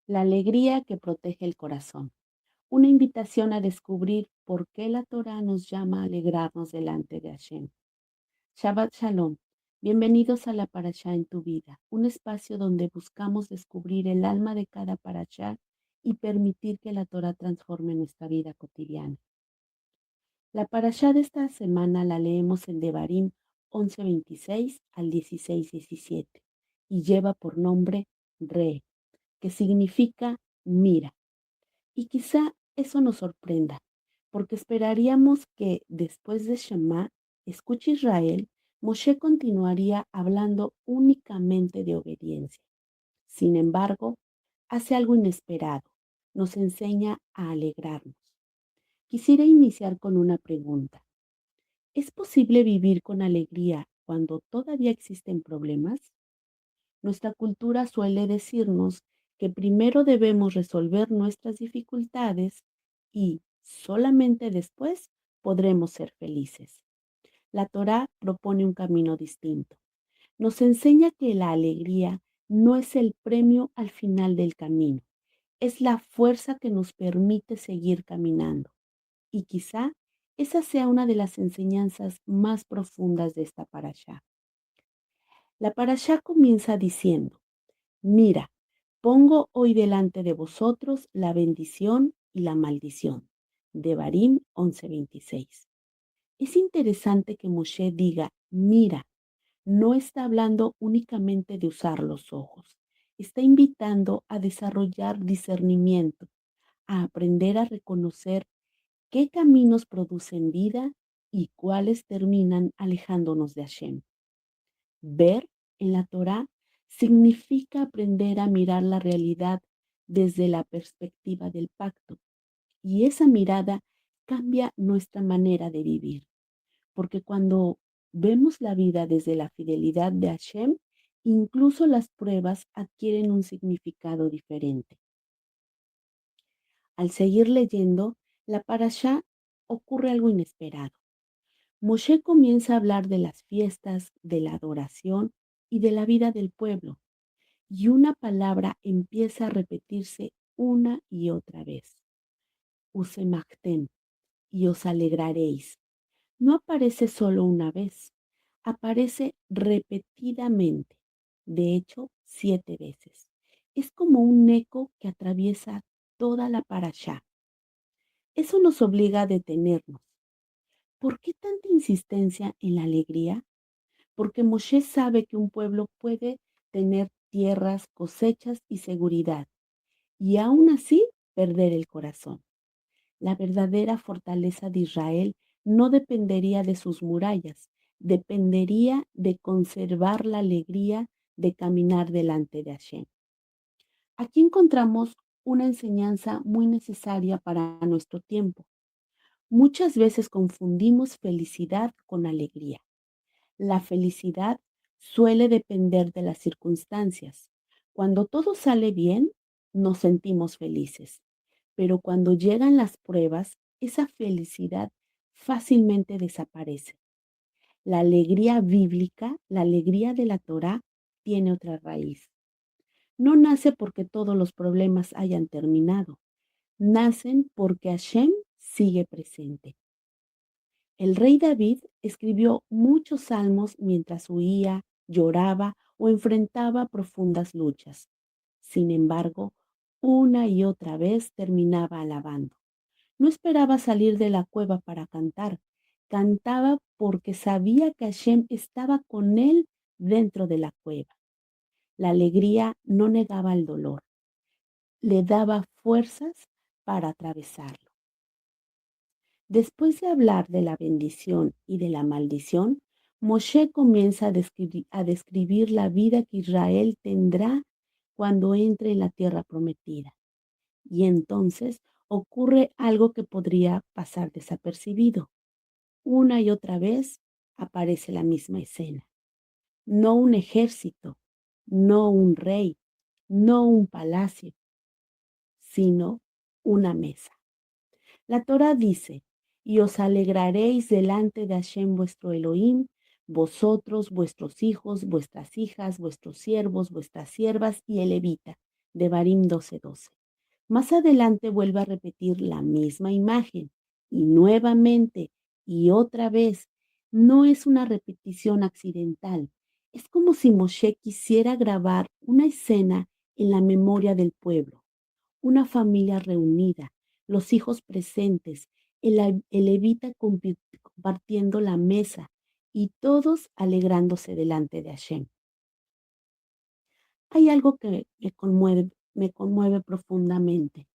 La alegría que protege el corazón. Una invitación a descubrir por qué la Torá nos llama a alegrarnos delante de Hashem. Shabbat Shalom. Bienvenidos a la Parashá en tu vida, un espacio donde buscamos descubrir el alma de cada parashá y permitir que la Torá transforme nuestra vida cotidiana. La parashá de esta semana la leemos en Devarim 11:26 al 16:17 y lleva por nombre Re, que significa mira. Y quizá eso nos sorprenda, porque esperaríamos que después de Shema, escucha Israel, Moshe continuaría hablando únicamente de obediencia. Sin embargo, hace algo inesperado, nos enseña a alegrarnos. Quisiera iniciar con una pregunta. ¿Es posible vivir con alegría cuando todavía existen problemas? Nuestra cultura suele decirnos que primero debemos resolver nuestras dificultades y solamente después podremos ser felices. La Torá propone un camino distinto. Nos enseña que la alegría no es el premio al final del camino, es la fuerza que nos permite seguir caminando. Y quizá esa sea una de las enseñanzas más profundas de esta parashá. La parashá comienza diciendo: Mira, pongo hoy delante de vosotros la bendición y la maldición. Devarim 11:26. Es interesante que Moshe diga, mira, no está hablando únicamente de usar los ojos. Está invitando a desarrollar discernimiento, a aprender a reconocer qué caminos producen vida y cuáles terminan alejándonos de Hashem. Ver en la Torá significa aprender a mirar la realidad desde la perspectiva del pacto, y esa mirada cambia nuestra manera de vivir, porque cuando vemos la vida desde la fidelidad de Hashem, incluso las pruebas adquieren un significado diferente. Al seguir leyendo, la parashá ocurre algo inesperado. Moshe comienza a hablar de las fiestas, de la adoración y de la vida del pueblo, y una palabra empieza a repetirse una y otra vez. Usemachtem, y os alegraréis. No aparece solo una vez, aparece repetidamente, de hecho, 7 veces. Es como un eco que atraviesa toda la parashá. Eso nos obliga a detenernos. ¿Por qué tanta insistencia en la alegría? Porque Moshe sabe que un pueblo puede tener tierras, cosechas y seguridad, y aún así perder el corazón. La verdadera fortaleza de Israel no dependería de sus murallas, dependería de conservar la alegría de caminar delante de Hashem. Aquí encontramos una enseñanza muy necesaria para nuestro tiempo. Muchas veces confundimos felicidad con alegría. La felicidad suele depender de las circunstancias. Cuando todo sale bien, nos sentimos felices, pero cuando llegan las pruebas, esa felicidad fácilmente desaparece. La alegría bíblica, la alegría de la Torá, tiene otra raíz. No nace porque todos los problemas hayan terminado, nacen porque Hashem sigue presente. El rey David escribió muchos salmos mientras huía, lloraba o enfrentaba profundas luchas. Sin embargo, una y otra vez terminaba alabando. No esperaba salir de la cueva para cantar. Cantaba porque sabía que Hashem estaba con él dentro de la cueva. La alegría no negaba el dolor, le daba fuerzas para atravesarlo. Después de hablar de la bendición y de la maldición, Moshe comienza a describir la vida que Israel tendrá cuando entre en la tierra prometida. Y entonces ocurre algo que podría pasar desapercibido. Una y otra vez aparece la misma escena. No un ejército, no un rey, no un palacio, sino una mesa. La Torá dice, y os alegraréis delante de Hashem vuestro Elohim, vosotros, vuestros hijos, vuestras hijas, vuestros siervos, vuestras siervas y el levita, Devarim 12:12. Más adelante vuelve a repetir la misma imagen y nuevamente y otra vez. No es una repetición accidental. Es como si Moshe quisiera grabar una escena en la memoria del pueblo, una familia reunida, los hijos presentes, el levita compartiendo la mesa y todos alegrándose delante de Hashem. Hay algo que me conmueve profundamente.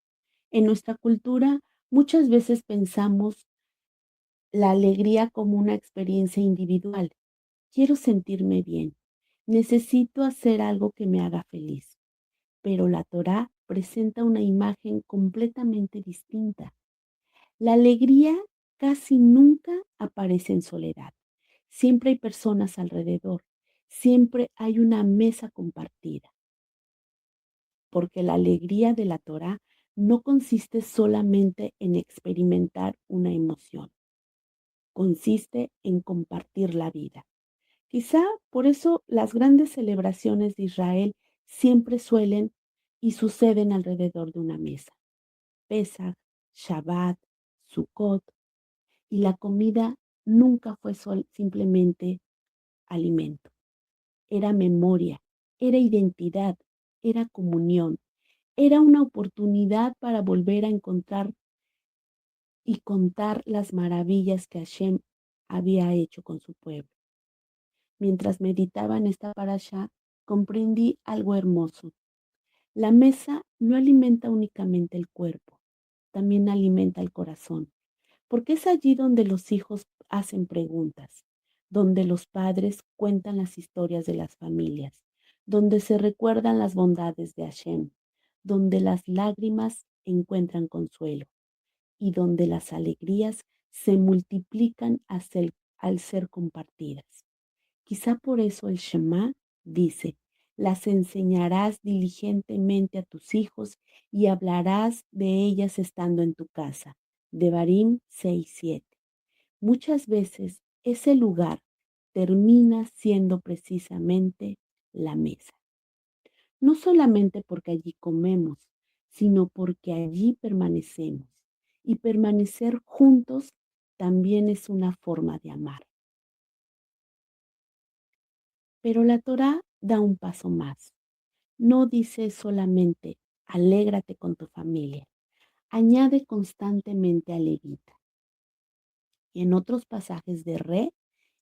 En nuestra cultura muchas veces pensamos la alegría como una experiencia individual. Quiero sentirme bien. Necesito hacer algo que me haga feliz. Pero la Torá presenta una imagen completamente distinta. La alegría casi nunca aparece en soledad. Siempre hay personas alrededor. Siempre hay una mesa compartida. Porque la alegría de la Torá no consiste solamente en experimentar una emoción. Consiste en compartir la vida. Quizá por eso las grandes celebraciones de Israel siempre suelen y suceden alrededor de una mesa. Pesach, Shabbat, Sukkot, y la comida nunca fue simplemente alimento. Era memoria, era identidad, era comunión, era una oportunidad para volver a encontrar y contar las maravillas que Hashem había hecho con su pueblo. Mientras meditaba en esta parasha, comprendí algo hermoso. La mesa no alimenta únicamente el cuerpo, también alimenta el corazón, porque es allí donde los hijos hacen preguntas, donde los padres cuentan las historias de las familias, donde se recuerdan las bondades de Hashem, donde las lágrimas encuentran consuelo y donde las alegrías se multiplican al ser compartidas. Quizá por eso el Shema dice, las enseñarás diligentemente a tus hijos y hablarás de ellas estando en tu casa. Devarim 6:7. Muchas veces ese lugar termina siendo precisamente la mesa. No solamente porque allí comemos, sino porque allí permanecemos. Y permanecer juntos también es una forma de amar. Pero la Torá da un paso más. No dice solamente, alégrate con tu familia. Añade constantemente a levita. Y en otros pasajes de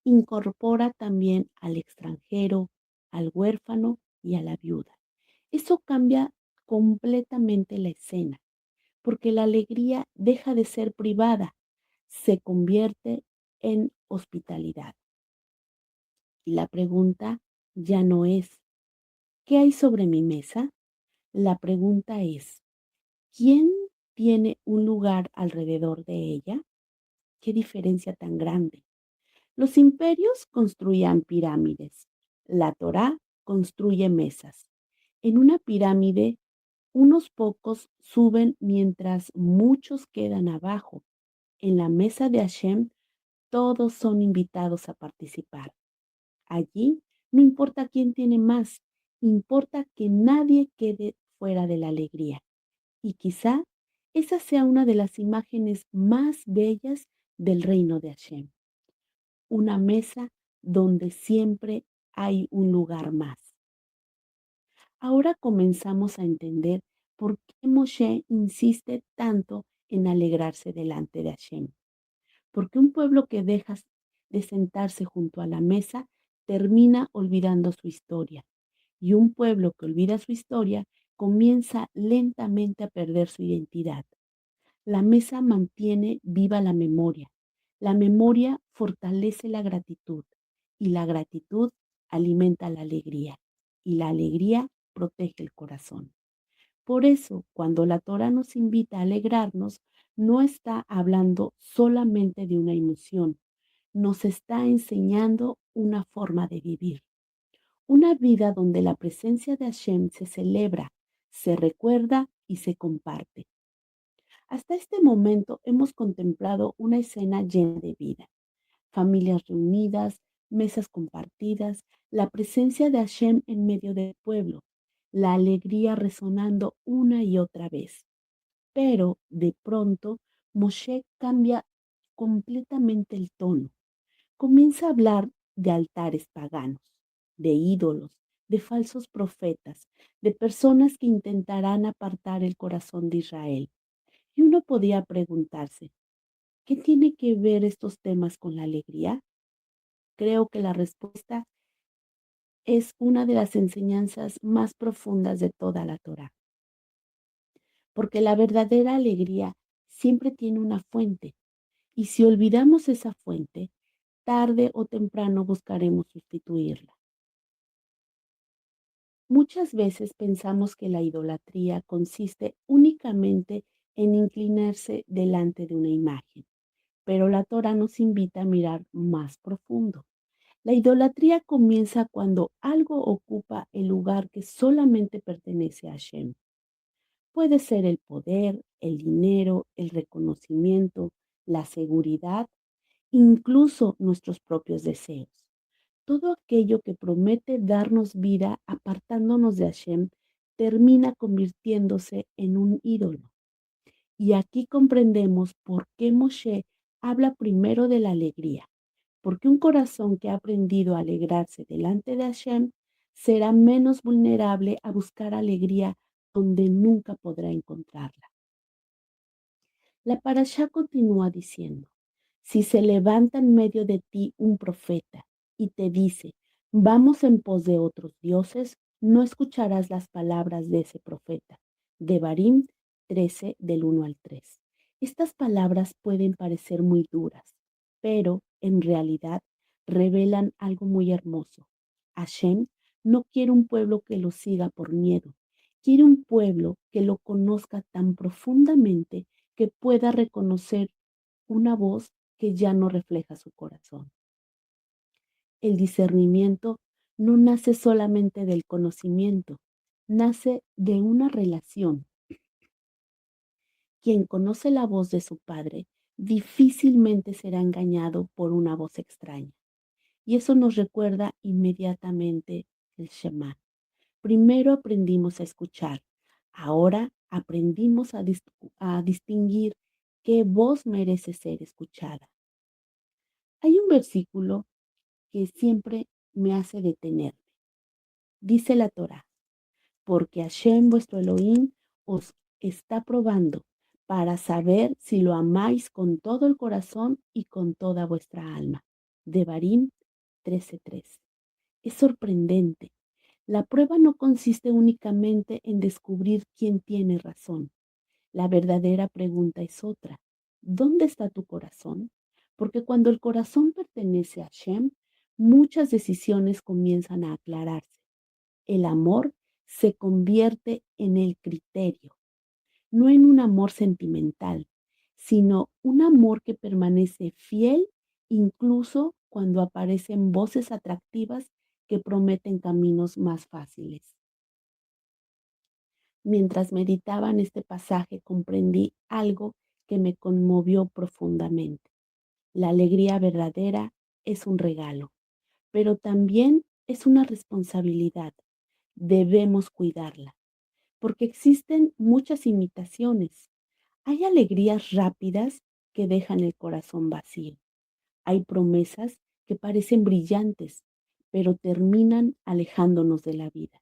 incorpora también al extranjero, al huérfano y a la viuda. Eso cambia completamente la escena, porque la alegría deja de ser privada, se convierte en hospitalidad. Y la pregunta ya no es, ¿qué hay sobre mi mesa? La pregunta es, ¿quién tiene un lugar alrededor de ella? ¿Qué diferencia tan grande? Los imperios construían pirámides. La Torá construye mesas. En una pirámide, unos pocos suben mientras muchos quedan abajo. En la mesa de Hashem, todos son invitados a participar. Allí no importa quién tiene más, importa que nadie quede fuera de la alegría. Y quizá esa sea una de las imágenes más bellas del reino de Hashem. Una mesa donde siempre hay un lugar más. Ahora comenzamos a entender por qué Moshe insiste tanto en alegrarse delante de Hashem. Porque un pueblo que deja de sentarse junto a la mesa termina olvidando su historia. Y un pueblo que olvida su historia comienza lentamente a perder su identidad. La mesa mantiene viva la memoria. La memoria fortalece la gratitud y la gratitud alimenta la alegría y la alegría protege el corazón. Por eso, cuando la Torah nos invita a alegrarnos, no está hablando solamente de una emoción, nos está enseñando una forma de vivir. Una vida donde la presencia de Hashem se celebra, se recuerda y se comparte. Hasta este momento hemos contemplado una escena llena de vida, familias reunidas, mesas compartidas, la presencia de Hashem en medio del pueblo. la alegría resonando una y otra vez. Pero de pronto Moshe cambia completamente el tono. Comienza a hablar de altares paganos, de ídolos, de falsos profetas, de personas que intentarán apartar el corazón de Israel. Y uno podía preguntarse, ¿qué tiene que ver estos temas con la alegría? Creo que la respuesta es una de las enseñanzas más profundas de toda la Torá, porque la verdadera alegría siempre tiene una fuente, y si olvidamos esa fuente, tarde o temprano buscaremos sustituirla. Muchas veces pensamos que la idolatría consiste únicamente en inclinarse delante de una imagen, pero la Torá nos invita a mirar más profundo. La idolatría comienza cuando algo ocupa el lugar que solamente pertenece a Hashem. Puede ser el poder, el dinero, el reconocimiento, la seguridad, incluso nuestros propios deseos. Todo aquello que promete darnos vida apartándonos de Hashem termina convirtiéndose en un ídolo. Y aquí comprendemos por qué Moshe habla primero de la alegría, porque un corazón que ha aprendido a alegrarse delante de Hashem será menos vulnerable a buscar alegría donde nunca podrá encontrarla. La parashá continúa diciendo, si se levanta en medio de ti un profeta y te dice, vamos en pos de otros dioses, no escucharás las palabras de ese profeta. Devarim 13 del 1 al 3. Estas palabras pueden parecer muy duras, pero en realidad revelan algo muy hermoso. Hashem no quiere un pueblo que lo siga por miedo, quiere un pueblo que lo conozca tan profundamente que pueda reconocer una voz que ya no refleja su corazón. El discernimiento no nace solamente del conocimiento, nace de una relación. Quien conoce la voz de su padre difícilmente será engañado por una voz extraña. Y eso nos recuerda inmediatamente el Shema. Primero aprendimos a escuchar, ahora aprendimos a distinguir qué voz merece ser escuchada. Hay un versículo que siempre me hace detenerme. Dice la Torá, porque Hashem vuestro Elohim os está probando para saber si lo amáis con todo el corazón y con toda vuestra alma. Devarim 13:3. Es sorprendente. La prueba no consiste únicamente en descubrir quién tiene razón. La verdadera pregunta es otra. ¿Dónde está tu corazón? Porque cuando el corazón pertenece a Hashem, muchas decisiones comienzan a aclararse. El amor se convierte en el criterio, no en un amor sentimental, sino un amor que permanece fiel incluso cuando aparecen voces atractivas que prometen caminos más fáciles. Mientras meditaba en este pasaje comprendí algo que me conmovió profundamente. La alegría verdadera es un regalo, pero también es una responsabilidad. Debemos cuidarla, porque existen muchas imitaciones. Hay alegrías rápidas que dejan el corazón vacío. Hay promesas que parecen brillantes, pero terminan alejándonos de la vida.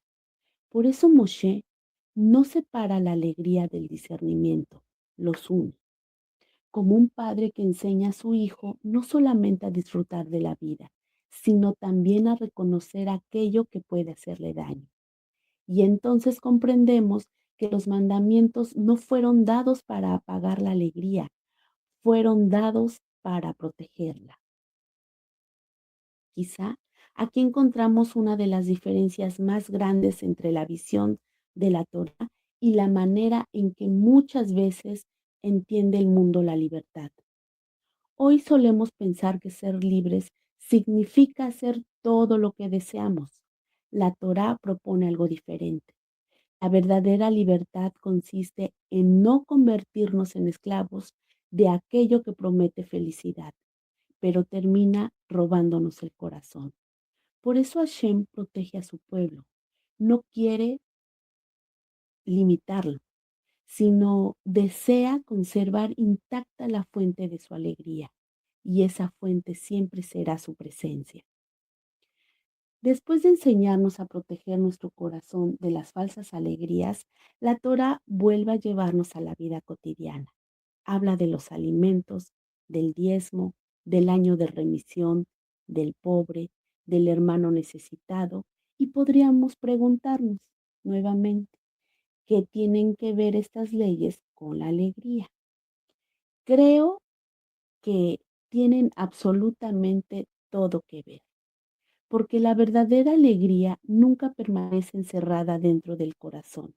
Por eso Moshe no separa la alegría del discernimiento, los une, como un padre que enseña a su hijo no solamente a disfrutar de la vida, sino también a reconocer aquello que puede hacerle daño. Y entonces comprendemos que los mandamientos no fueron dados para apagar la alegría, fueron dados para protegerla. Quizá aquí encontramos una de las diferencias más grandes entre la visión de la Torá y la manera en que muchas veces entiende el mundo la libertad. Hoy solemos pensar que ser libres significa hacer todo lo que deseamos. La Torá propone algo diferente. La verdadera libertad consiste en no convertirnos en esclavos de aquello que promete felicidad, pero termina robándonos el corazón. Por eso Hashem protege a su pueblo. No quiere limitarlo, sino desea conservar intacta la fuente de su alegría, y esa fuente siempre será su presencia. Después de enseñarnos a proteger nuestro corazón de las falsas alegrías, la Torá vuelve a llevarnos a la vida cotidiana. Habla de los alimentos, del diezmo, del año de remisión, del pobre, del hermano necesitado, y podríamos preguntarnos nuevamente, ¿qué tienen que ver estas leyes con la alegría? Creo que tienen absolutamente todo que ver, porque la verdadera alegría nunca permanece encerrada dentro del corazón,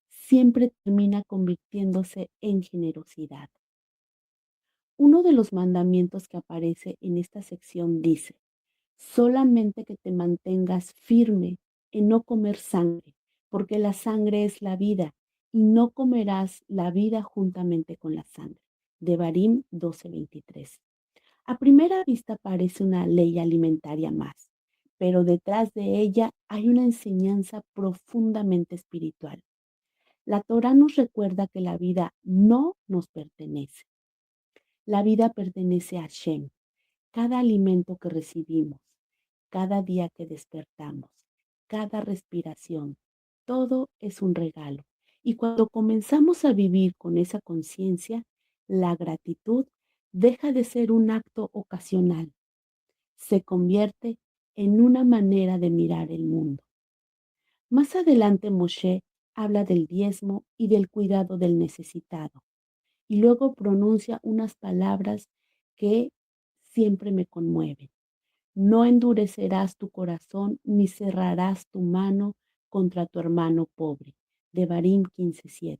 siempre termina convirtiéndose en generosidad. Uno de los mandamientos que aparece en esta sección dice, solamente que te mantengas firme en no comer sangre, porque la sangre es la vida, y no comerás la vida juntamente con la sangre. Devarim 12:23. A primera vista parece una ley alimentaria más, pero detrás de ella hay una enseñanza profundamente espiritual. La Torá nos recuerda que la vida no nos pertenece. La vida pertenece a Shem. Cada alimento que recibimos, cada día que despertamos, cada respiración, todo es un regalo. Y cuando comenzamos a vivir con esa conciencia, la gratitud deja de ser un acto ocasional, se convierte en una manera de mirar el mundo. Más adelante Moshe habla del diezmo y del cuidado del necesitado, y luego pronuncia unas palabras que siempre me conmueven. No endurecerás tu corazón ni cerrarás tu mano contra tu hermano pobre. Devarim 15:7.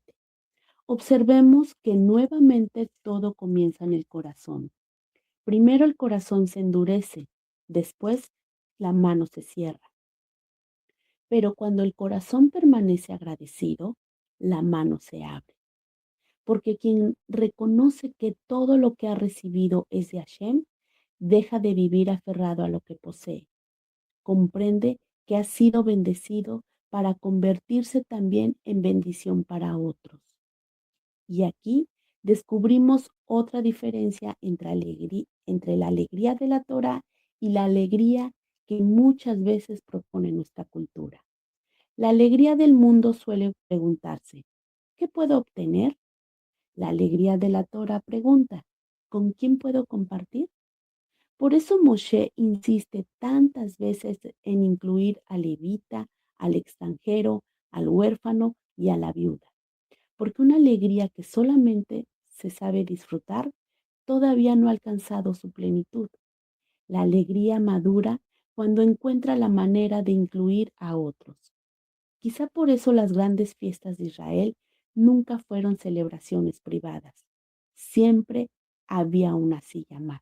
Observemos que nuevamente todo comienza en el corazón. Primero el corazón se endurece, después la mano se cierra. Pero cuando el corazón permanece agradecido, la mano se abre. Porque quien reconoce que todo lo que ha recibido es de Hashem, deja de vivir aferrado a lo que posee. Comprende que ha sido bendecido para convertirse también en bendición para otros. Y aquí descubrimos otra diferencia entre la alegría de la Torah y la alegría que muchas veces propone nuestra cultura. La alegría del mundo suele preguntarse, ¿qué puedo obtener? La alegría de la Torah pregunta, ¿con quién puedo compartir? Por eso Moshe insiste tantas veces en incluir al levita, al extranjero, al huérfano y a la viuda, porque una alegría que solamente se sabe disfrutar todavía no ha alcanzado su plenitud. La alegría madura cuando encuentra la manera de incluir a otros. Quizá por eso las grandes fiestas de Israel nunca fueron celebraciones privadas. Siempre había una silla más.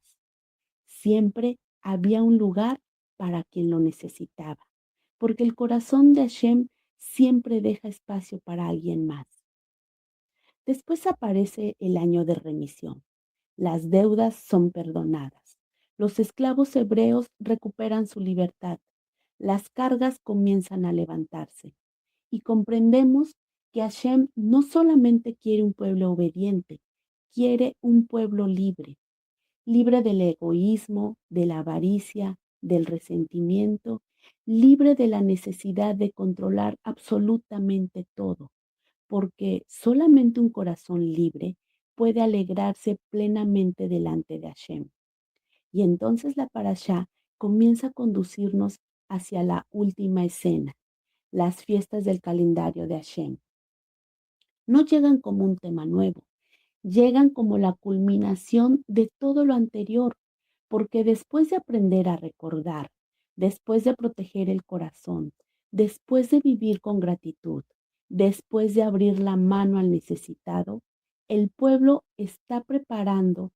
Siempre había un lugar para quien lo necesitaba, porque el corazón de Hashem siempre deja espacio para alguien más. Después aparece el año de remisión. Las deudas son perdonadas. Los esclavos hebreos recuperan su libertad. Las cargas comienzan a levantarse. Y comprendemos que Hashem no solamente quiere un pueblo obediente, quiere un pueblo libre, libre del egoísmo, de la avaricia, del resentimiento, libre de la necesidad de controlar absolutamente todo, porque solamente un corazón libre puede alegrarse plenamente delante de Hashem. Y entonces la parashá comienza a conducirnos hacia la última escena, las fiestas del calendario de Hashem. No llegan como un tema nuevo, llegan como la culminación de todo lo anterior, porque después de aprender a recordar, después de proteger el corazón, después de vivir con gratitud, después de abrir la mano al necesitado, el pueblo está preparado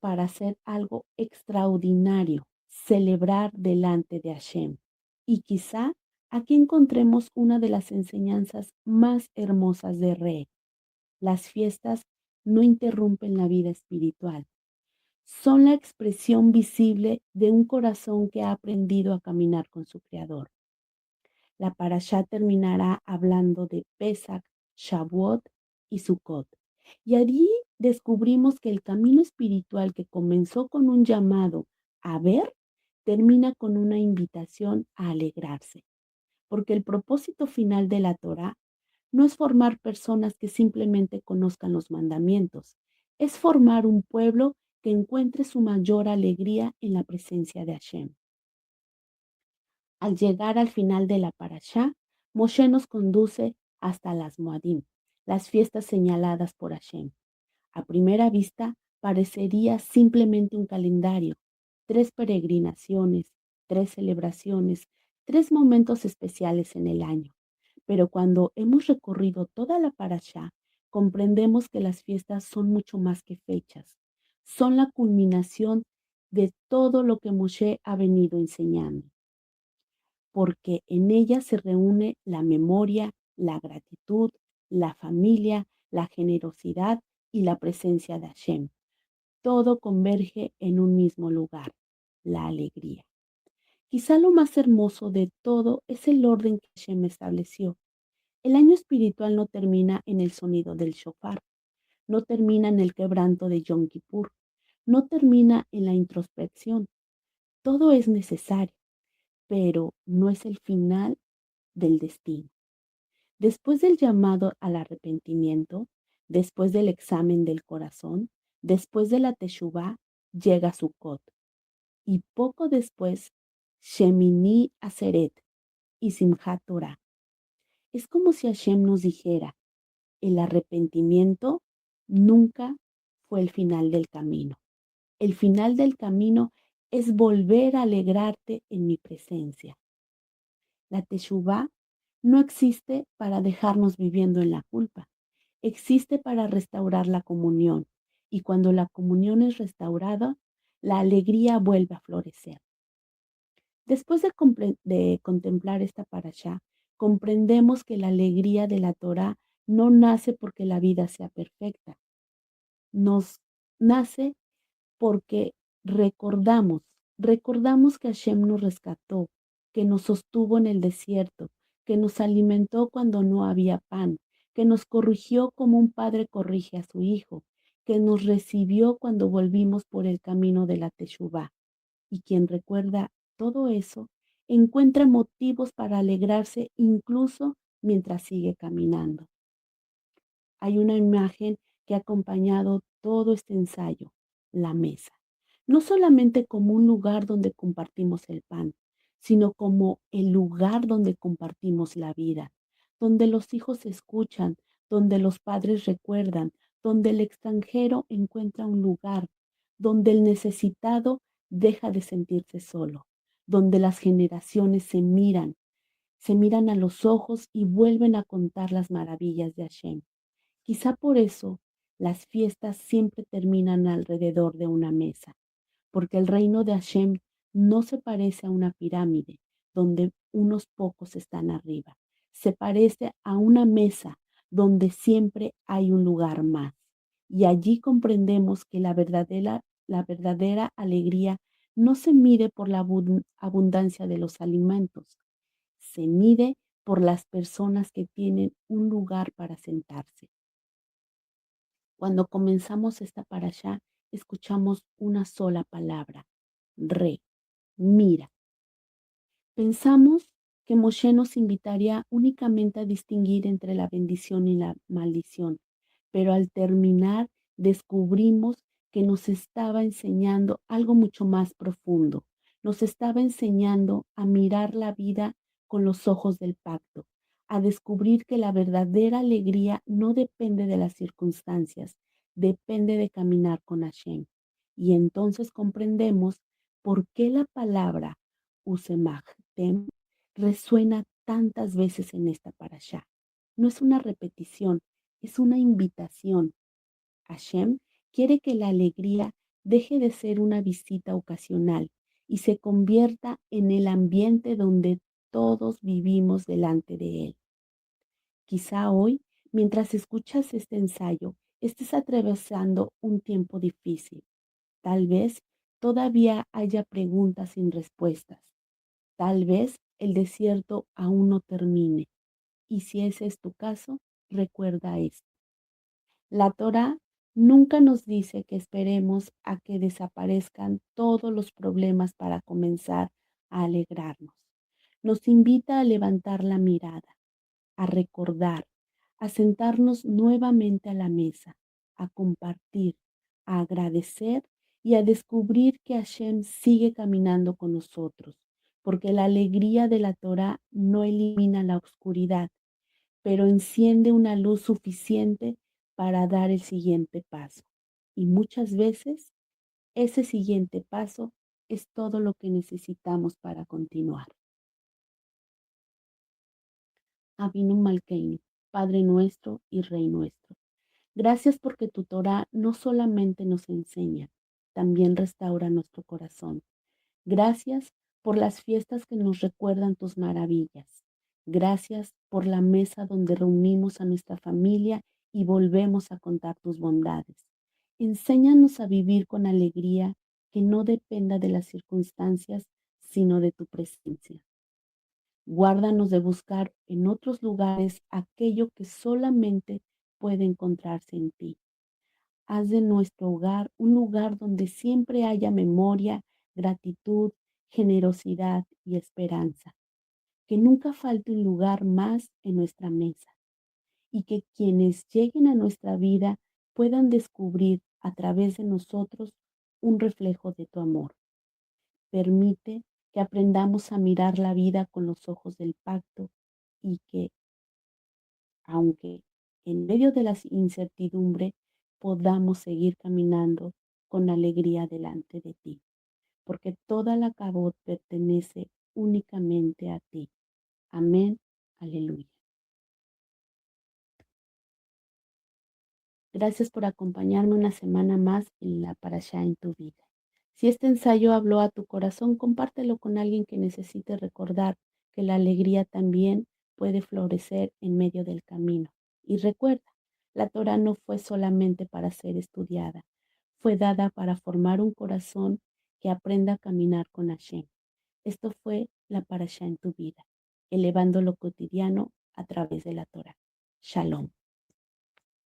para hacer algo extraordinario, celebrar delante de Hashem. Y quizá aquí encontremos una de las enseñanzas más hermosas de Re. Las fiestas no interrumpen la vida espiritual. Son la expresión visible de un corazón que ha aprendido a caminar con su Creador. La parashá terminará hablando de Pesach, Shavuot y Sukkot. Y allí descubrimos que el camino espiritual que comenzó con un llamado a ver, termina con una invitación a alegrarse, porque el propósito final de la Torá no es formar personas que simplemente conozcan los mandamientos, es formar un pueblo que encuentre su mayor alegría en la presencia de Hashem. Al llegar al final de la parashá, Moshe nos conduce hasta las Moadim, las fiestas señaladas por Hashem. A primera vista, parecería simplemente un calendario, 3 peregrinaciones, 3 celebraciones, 3 momentos especiales en el año. Pero cuando hemos recorrido toda la parashá, comprendemos que las fiestas son mucho más que fechas. Son la culminación de todo lo que Moshe ha venido enseñando, porque en ella se reúne la memoria, la gratitud, la familia, la generosidad y la presencia de Hashem. Todo converge en un mismo lugar, la alegría. Quizá lo más hermoso de todo es el orden que Hashem estableció. El año espiritual no termina en el sonido del shofar, no termina en el quebranto de Yom Kippur, no termina en la introspección. Todo es necesario, pero no es el final del destino. Después del llamado al arrepentimiento, después del examen del corazón, después de la teshuvá, llega Sukkot. Y poco después, Shemini Aseret y Simchat Torah. Es como si Hashem nos dijera, el arrepentimiento nunca fue el final del camino. El final del camino es volver a alegrarte en mi presencia. La teshuvá no existe para dejarnos viviendo en la culpa, existe para restaurar la comunión. Y cuando la comunión es restaurada, la alegría vuelve a florecer. Después de contemplar esta parashá, comprendemos que la alegría de la Torá no nace porque la vida sea perfecta, nos nace porque recordamos que Hashem nos rescató, que nos sostuvo en el desierto, que nos alimentó cuando no había pan, que nos corrigió como un padre corrige a su hijo, que nos recibió cuando volvimos por el camino de la Teshuvá. Y quien recuerda todo eso, encuentra motivos para alegrarse incluso mientras sigue caminando. Hay una imagen que ha acompañado todo este ensayo, la mesa. No solamente como un lugar donde compartimos el pan, sino como el lugar donde compartimos la vida, donde los hijos escuchan, donde los padres recuerdan, donde el extranjero encuentra un lugar, donde el necesitado deja de sentirse solo, donde las generaciones se miran a los ojos y vuelven a contar las maravillas de Hashem. Quizá por eso las fiestas siempre terminan alrededor de una mesa, porque el reino de Hashem no se parece a una pirámide donde unos pocos están arriba. Se parece a una mesa donde siempre hay un lugar más. Y allí comprendemos que la verdadera alegría no se mide por la abundancia de los alimentos, se mide por las personas que tienen un lugar para sentarse. Cuando comenzamos esta parashá, escuchamos una sola palabra, re, mira. Pensamos que Moshe nos invitaría únicamente a distinguir entre la bendición y la maldición, pero al terminar descubrimos que nos estaba enseñando algo mucho más profundo. Nos estaba enseñando a mirar la vida con los ojos del pacto, a descubrir que la verdadera alegría no depende de las circunstancias, depende de caminar con Hashem. Y entonces comprendemos por qué la palabra Usemachtem resuena tantas veces en esta parashá. No es una repetición, es una invitación. Hashem quiere que la alegría deje de ser una visita ocasional y se convierta en el ambiente donde todos vivimos delante de Él. Quizá hoy, mientras escuchas este ensayo, estés atravesando un tiempo difícil. Tal vez todavía haya preguntas sin respuestas. Tal vez el desierto aún no termine. Y si ese es tu caso, recuerda esto. La Torá nunca nos dice que esperemos a que desaparezcan todos los problemas para comenzar a alegrarnos. Nos invita a levantar la mirada, a recordar, a sentarnos nuevamente a la mesa, a compartir, a agradecer y a descubrir que Hashem sigue caminando con nosotros, porque la alegría de la Torá no elimina la oscuridad, pero enciende una luz suficiente para dar el siguiente paso. Y muchas veces ese siguiente paso es todo lo que necesitamos para continuar. Avinu Malkeinu, Padre nuestro y Rey nuestro. Gracias porque tu Torah no solamente nos enseña, también restaura nuestro corazón. Gracias por las fiestas que nos recuerdan tus maravillas. Gracias por la mesa donde reunimos a nuestra familia y volvemos a contar tus bondades. Enséñanos a vivir con alegría que no dependa de las circunstancias, sino de tu presencia. Guárdanos de buscar en otros lugares aquello que solamente puede encontrarse en ti. Haz de nuestro hogar un lugar donde siempre haya memoria, gratitud, generosidad y esperanza. Que nunca falte un lugar más en nuestra mesa y que quienes lleguen a nuestra vida puedan descubrir a través de nosotros un reflejo de tu amor. Permite que aprendamos a mirar la vida con los ojos del pacto y que, aunque en medio de la incertidumbre, podamos seguir caminando con alegría delante de ti, porque toda la cabot pertenece únicamente a ti. Amén. Aleluya. Gracias por acompañarme una semana más en la Parashá en tu vida. Si este ensayo habló a tu corazón, compártelo con alguien que necesite recordar que la alegría también puede florecer en medio del camino. Y recuerda, la Torah no fue solamente para ser estudiada, fue dada para formar un corazón que aprenda a caminar con Hashem. Esto fue la Parashá en tu vida, elevando lo cotidiano a través de la Torah. Shalom.